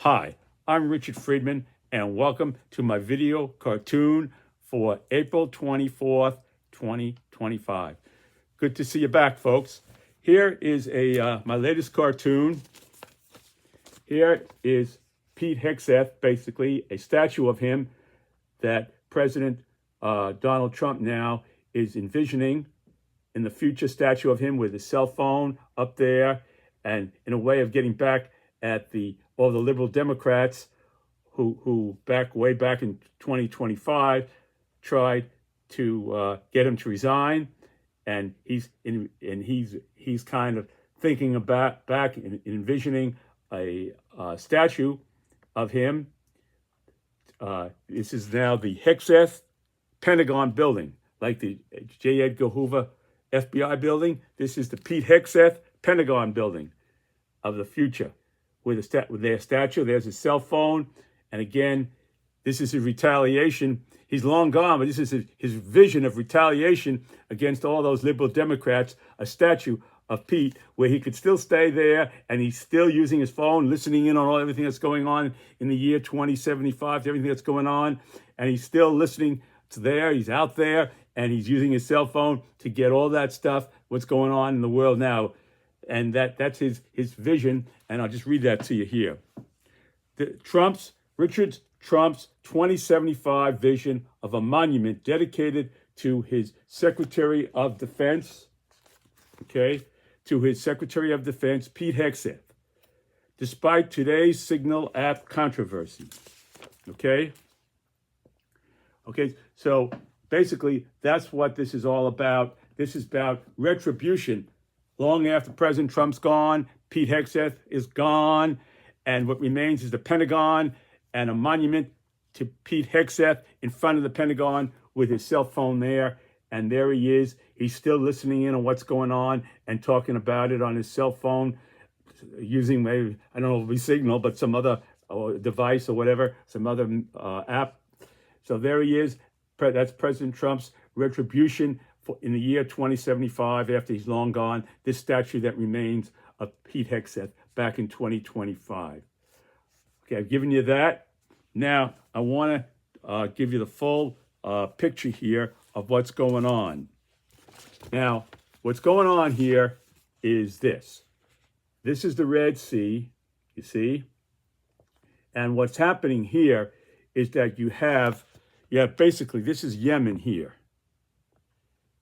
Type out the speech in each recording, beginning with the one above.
Hi, I'm Richard Friedman, and welcome to my video cartoon for April 24th, 2025. Good to see you back, folks. Here is my latest cartoon. Here is Pete Hegseth, basically a statue of him that President Donald Trump now is envisioning in the future, statue of him with his cell phone up there, and in a way of getting back at all the liberal Democrats who way back in 2025 tried to get him to resign, and he's kind of thinking about back and envisioning a statue of him. This is now the Hegseth Pentagon building, like the J. Edgar Hoover FBI building. This is the Pete Hegseth Pentagon building of the future with their statue. There's his cell phone. And again, this is his retaliation. He's long gone, but this is his vision of retaliation against all those liberal Democrats, a statue of Pete where he could still stay there and he's still using his phone, listening in on everything that's going on in the year 2075, everything that's going on. And he's still listening to there. He's out there and he's using his cell phone to get all that stuff, what's going on in the world now. And that's his vision. And I'll just read that to you here. Richard Trump's 2075 vision of a monument dedicated to his Secretary of Defense, to his Secretary of Defense, Pete Hegseth, despite today's Signal app controversy. So basically, that's what this is all about. This is about retribution. Long after President Trump's gone, Pete Hegseth is gone, and what remains is the Pentagon and a monument to Pete Hegseth in front of the Pentagon with his cell phone there. And there he is. He's still listening in on what's going on and talking about it on his cell phone using maybe, I don't know if it'll be Signal, but some other device or whatever, some other app. So there he is. That's President Trump's retribution in the year 2075 after he's long gone. This statue that remains of Pete Hegseth back in 2025. Okay, I've given you that. Now, I want to give you the full picture here of what's going on. Now, what's going on here is this. This is the Red Sea, you see? And what's happening here is that you have basically, this is Yemen here,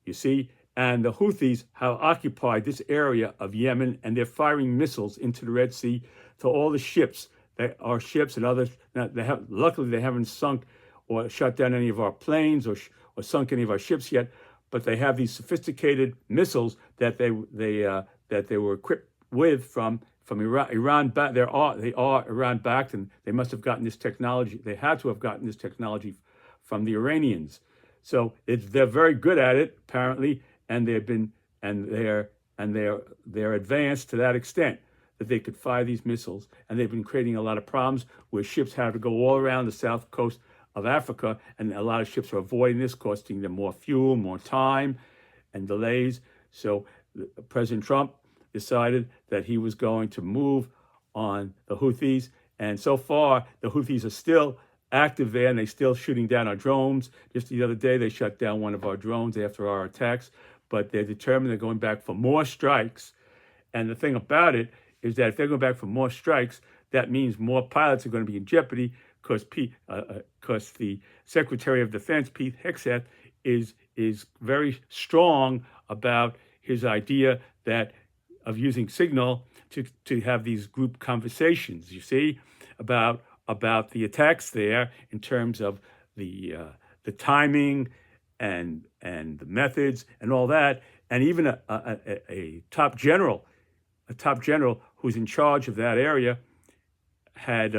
you see? And the Houthis have occupied this area of Yemen, and they're firing missiles into the Red Sea to all the ships. Our ships and others, luckily they haven't sunk or shut down any of our planes or sunk any of our ships yet, but they have these sophisticated missiles that they were equipped with from Iran. They are Iran backed, and they must have gotten this technology. They had to have gotten this technology from the Iranians. So they're very good at it apparently, and they're advanced to that extent that they could fire these missiles, and they've been creating a lot of problems where ships have to go all around the south coast of Africa, and a lot of ships are avoiding this, costing them more fuel, more time, and delays. So President Trump decided that he was going to move on the Houthis, and so far the Houthis are still active there, and they're still shooting down our drones. Just the other day, they shut down one of our drones after our attacks, but they're determined they're going back for more strikes. And the thing about it is that if they're going back for more strikes, that means more pilots are going to be in jeopardy because the Secretary of Defense, Pete Hegseth, is very strong about his idea of using Signal to have these group conversations, you see, about the attacks there in terms of the timing and the methods and all that, and even a top general who's in charge of that area had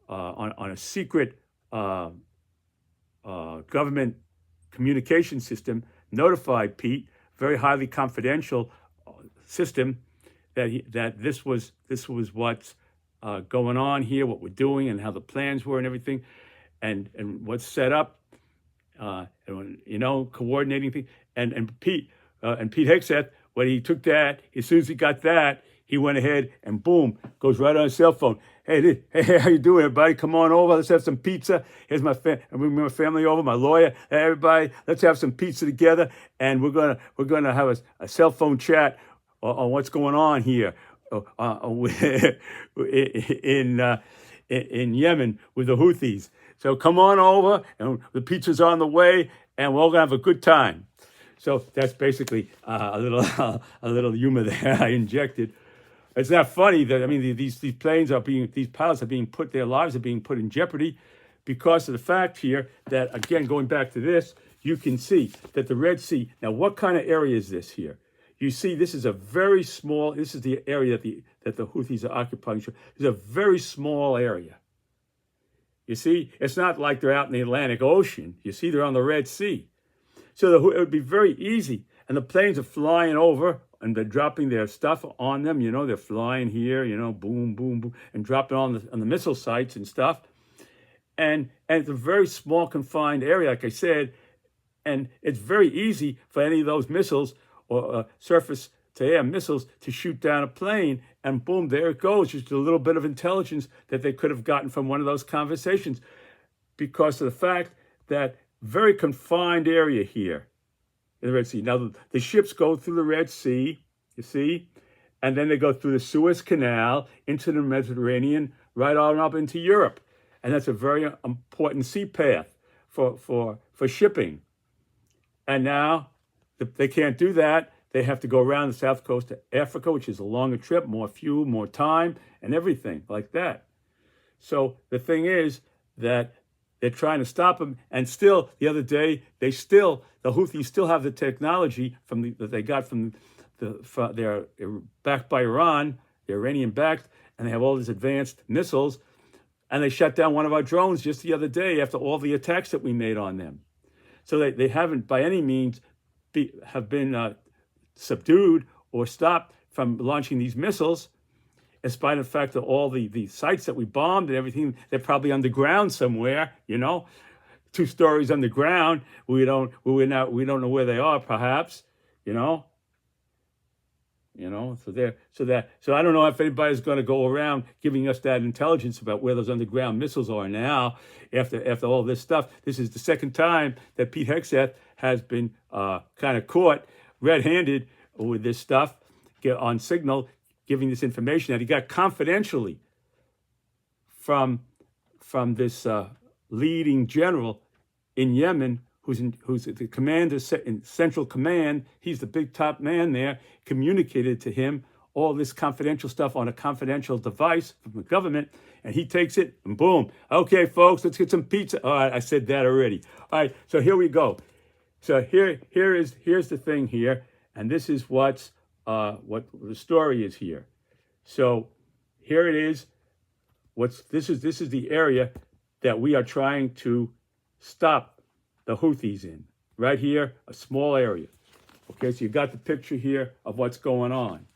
on a secret government communication system notified Pete, very highly confidential system, that this was what's going on here, what we're doing, and how the plans were, and everything, and what's set up, coordinating things, and Pete Hegseth, when he took that, as soon as he got that, he went ahead and boom, goes right on his cell phone. Hey, how you doing, everybody? Come on over. Let's have some pizza. Here's my my family over, my lawyer. Hey, everybody, let's have some pizza together, and we're gonna have a cell phone chat on what's going on here in Yemen with the Houthis. So come on over, and the pizza's on the way, and we're all gonna have a good time. So that's basically a little humor there I injected. It's not funny that these pilots are being put, their lives are being put in jeopardy because of the fact here that, again, going back to this, you can see that the Red Sea. Now, what kind of area is this here? You see, this is a very small. This is the area that the Houthis are occupying. It's a very small area. You see, it's not like they're out in the Atlantic Ocean. You see, they're on the Red Sea. So it would be very easy. And the planes are flying over and they're dropping their stuff on them. They're flying here, boom, boom, boom, and dropping on the missile sites and stuff. And it's a very small, confined area, like I said. And it's very easy for any of those missiles or surface-to-air missiles to shoot down a plane. And boom, there it goes. Just a little bit of intelligence that they could have gotten from one of those conversations because of the fact that very confined area here in the Red Sea. Now, the ships go through the Red Sea, you see, and then they go through the Suez Canal into the Mediterranean, right on up into Europe. And that's a very important sea path for shipping. And now they can't do that. They have to go around the south coast of Africa, which is a longer trip, more fuel, more time, and everything like that. So the thing is that they're trying to stop them, and still, the other day, the Houthis still have the technology that they got they're backed by Iran, they're Iranian-backed, and they have all these advanced missiles, and they shut down one of our drones just the other day after all the attacks that we made on them. So they haven't, by any means, have been subdued or stopped from launching these missiles, in spite of the fact that all the sites that we bombed and everything, they're probably underground somewhere, 2 stories underground. We don't know where they are, perhaps, So I don't know if anybody's going to go around giving us that intelligence about where those underground missiles are now. After all this stuff, this is the second time that Pete Hegseth has been kind of caught red-handed with this stuff on signal, giving this information that he got confidentially from this leading general in Yemen, who's the commander in Central Command. He's the big top man there. Communicated to him all this confidential stuff on a confidential device from the government, and he takes it and boom. Okay, folks, let's get some pizza. All right, I said that already. All right, so here we go. So here's the thing here, and this is what the story is here. So here it is. This is the area that we are trying to stop the Houthis in. Right here, a small area. Okay, so you got the picture here of what's going on.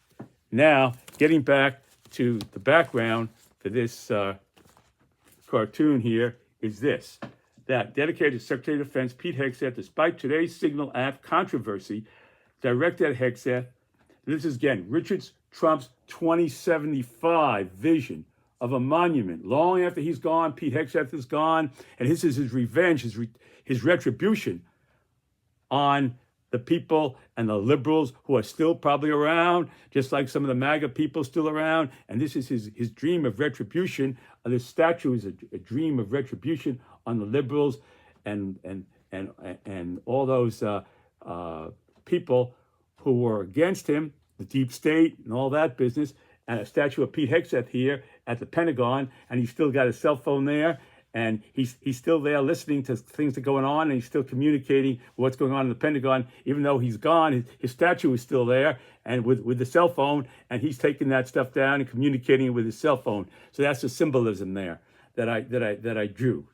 Now, getting back to the background for this cartoon here is this. That dedicated Secretary of Defense Pete Hegseth, despite today's Signal Act controversy, directed at Hegseth. This is, again, Trump's 2075 vision of a monument. Long after he's gone, Pete Hegseth is gone, and this is his revenge, his retribution on the people and the liberals who are still probably around, just like some of the MAGA people still around. And this is his dream of retribution. This statue is a dream of retribution on the liberals and all those people who were against him, the deep state and all that business, and a statue of Pete Hegseth here at the Pentagon, and he's still got his cell phone there, and he's still there listening to things that are going on, and he's still communicating what's going on in the Pentagon. Even though he's gone, his statue is still there, and with the cell phone, and he's taking that stuff down and communicating with his cell phone. So that's the symbolism there that I drew.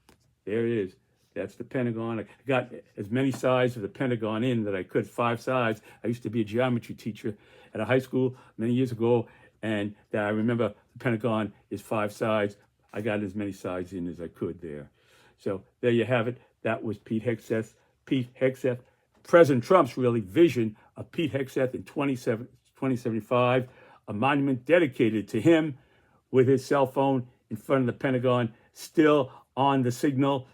There it is. That's the Pentagon. I got as many sides of the Pentagon in that I could, 5 sides. I used to be a geometry teacher at a high school many years ago, and I remember the Pentagon is 5 sides. I got as many sides in as I could there. So there you have it. That was Pete Hegseth, President Trump's really vision of Pete Hegseth in 2075. a monument dedicated to him with his cell phone in front of the Pentagon, still on the Signal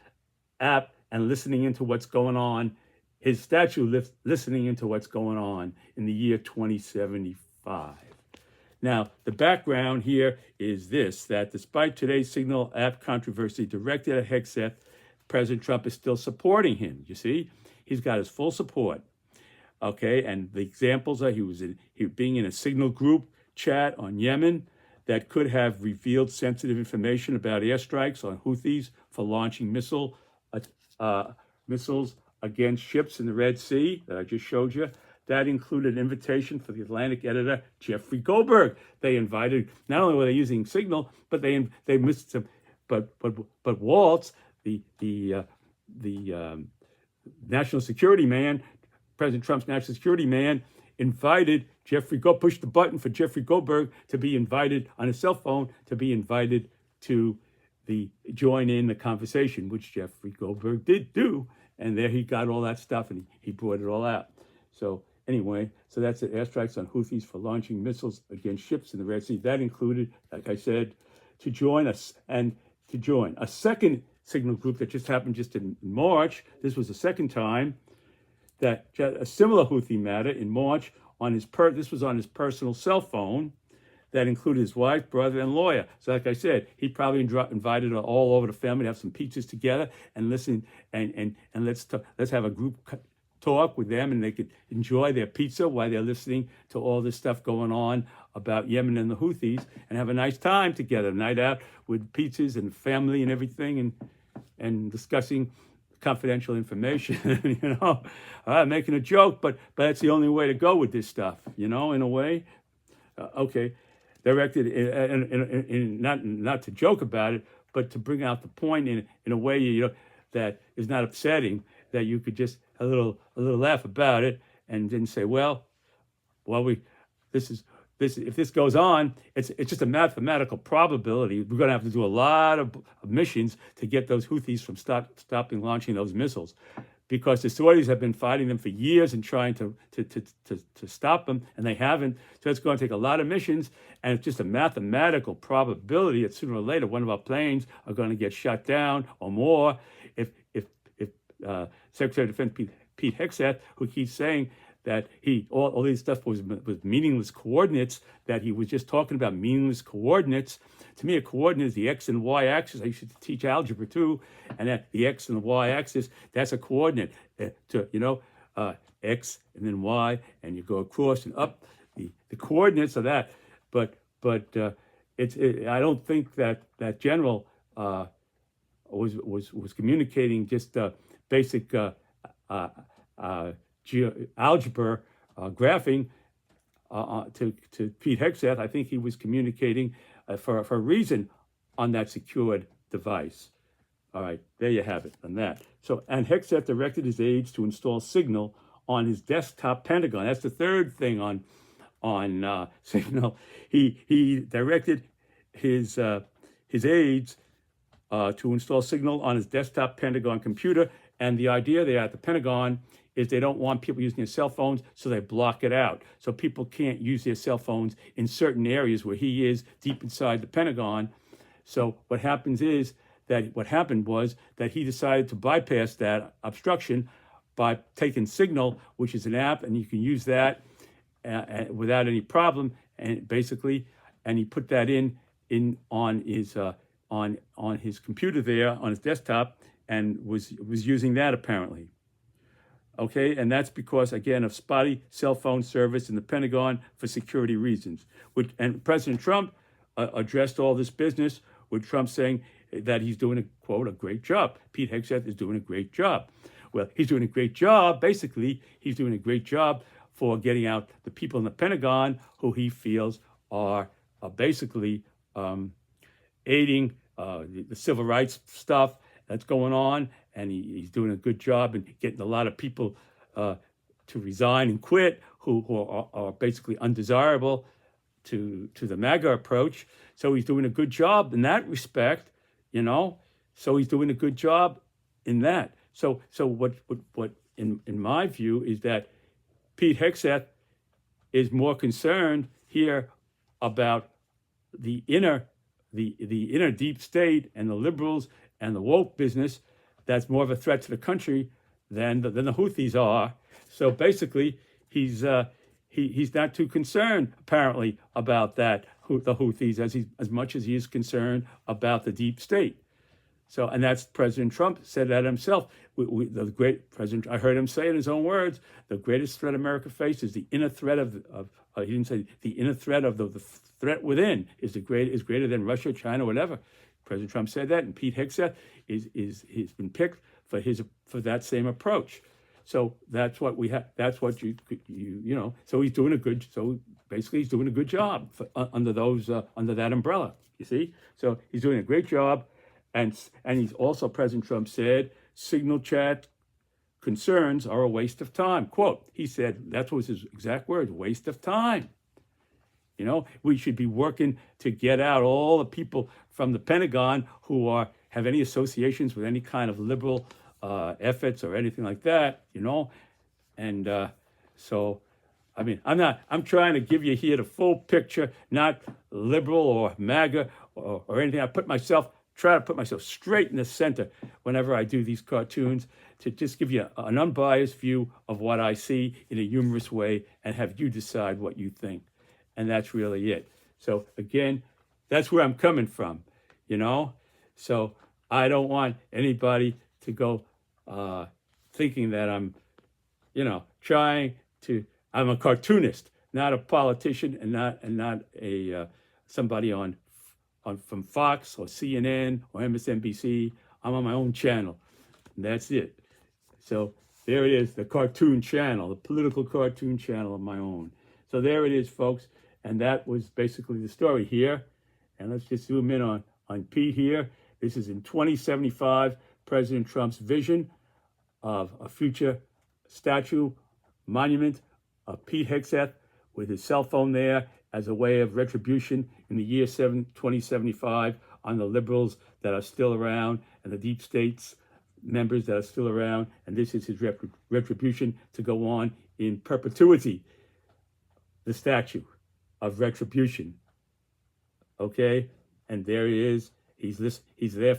app and listening into what's going on. His statue listening into what's going on in the year 2075. Now, the background here is this, that despite today's Signal app controversy directed at Hegseth, President Trump is still supporting him. You see, he's got his full support. Okay, and the examples are he being in a Signal group chat on Yemen that could have revealed sensitive information about airstrikes on Houthis for launching missiles against ships in the Red Sea that I just showed you. That included an invitation for the Atlantic editor Jeffrey Goldberg. They invited, not only were they using Signal, but they missed some. But Waltz, the national security man, President Trump's national security man, pushed the button for Jeffrey Goldberg to be invited on his cell phone to be invited to join in the conversation, which Jeffrey Goldberg did do, and there he got all that stuff and he brought it all out. So anyway, so that's it. Airstrikes on Houthis for launching missiles against ships in the Red Sea. That included, like I said, to join a second Signal group that just happened just in March. This was the second time that a similar Houthi matter in March this was on his personal cell phone that included his wife, brother, and lawyer. So like I said, he probably invited all over the family to have some pizzas together and listen and let's have a group talk with them, and they could enjoy their pizza while they're listening to all this stuff going on about Yemen and the Houthis and have a nice time together, night out with pizzas and family and everything and discussing confidential information, making a joke, but that's the only way to go with this stuff, in a way. Okay, directed in not to joke about it, but to bring out the point in a way that is not upsetting, that you could just a little laugh about it and then say, if this goes on, it's just a mathematical probability. We're going to have to do a lot of missions to get those Houthis from stopping launching those missiles, because the Saudis have been fighting them for years and trying to stop them, and they haven't. So it's going to take a lot of missions, and it's just a mathematical probability that sooner or later one of our planes are going to get shot down or more. If Secretary of Defense Pete Hegseth, who keeps saying that all these stuff was meaningless coordinates, that he was just talking about meaningless coordinates. To me, a coordinate is the X and Y axis. I used to teach algebra too, and that the X and the Y axis, that's a coordinate. X and then Y, and you go across and up. The coordinates are that. But I don't think that general was communicating just basic algebra graphing to Pete Hegseth. I think he was communicating for a reason on that secured device. All right, there you have it on that. So, and Hegseth directed his aides to install Signal on his desktop Pentagon. That's the third thing on Signal. He directed his aides to install Signal on his desktop Pentagon computer. And the idea there at the Pentagon is they don't want people using their cell phones, so they block it out. So people can't use their cell phones in certain areas where he is deep inside the Pentagon. So what happened was that he decided to bypass that obstruction by taking Signal, which is an app, and you can use that without any problem. And basically, he put that in on his computer there, on his desktop, and was using that apparently. Okay, and that's because, again, of spotty cell phone service in the Pentagon for security reasons. And President Trump addressed all this business with Trump saying that he's doing, a great job. Pete Hegseth is doing a great job. Well, he's doing a great job. Basically, he's doing a great job for getting out the people in the Pentagon who he feels are basically aiding the civil rights stuff that's going on, and he's doing a good job in getting a lot of people to resign and quit who are basically undesirable to the MAGA approach. So he's doing a good job in that respect, So he's doing a good job in that. So what in my view is that Pete Hegseth is more concerned here about the inner deep state and the liberals and the woke business that's more of a threat to the country than the Houthis are. So basically, he's not too concerned apparently about the Houthis as much as he is concerned about the deep state. So, and that's President Trump said that himself. The great president, I heard him say in his own words, the greatest threat America faces is the inner threat he didn't say the inner threat of the threat within is greater than Russia, China, whatever. President Trump said that, and Pete Hegseth he's been picked for that same approach. So that's what we have. That's what you know. So he's doing a good. So basically, he's doing a good job under that umbrella. You see. So he's doing a great job, and he's also, President Trump said, signal chat concerns are a waste of time. Quote. He said that was his exact words: waste of time. You know, we should be working to get out all the people from the Pentagon who have any associations with any kind of liberal efforts or anything like that, you know. And so, I mean, I'm trying to give you here the full picture, not liberal or MAGA or anything. Try to put myself straight in the center whenever I do these cartoons, to just give you an unbiased view of what I see in a humorous way and have you decide what you think. And that's really it. So again, that's where I'm coming from, you know. So I don't want anybody to go thinking that I'm, you know, I'm a cartoonist, not a politician, and not a somebody from Fox or CNN or MSNBC. I'm on my own channel, and that's it. So there it is, the cartoon channel, the political cartoon channel of my own. So there it is, folks. And that was basically the story here. And let's just zoom in on Pete here. This is in 2075, President Trump's vision of a future statue, monument of Pete Hegseth with his cell phone there as a way of retribution in the year 2075 on the liberals that are still around and the deep states members that are still around. And this is his retribution to go on in perpetuity, the statue of retribution. Okay, and there he is. He's there,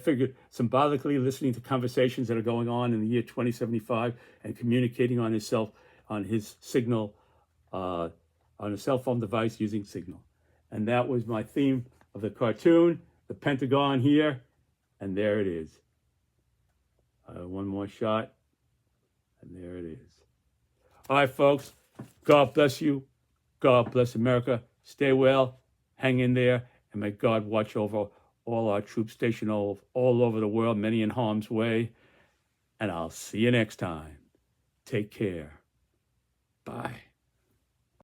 symbolically listening to conversations that are going on in the year 2075 and communicating on his signal, on a cell phone device using Signal. And that was my theme of the cartoon, the Pentagon here, and there it is. One more shot, and there it is. All right, folks. God bless you. God bless America. Stay well, hang in there, and may God watch over all our troops stationed all over the world, many in harm's way. And I'll see you next time. Take care. Bye.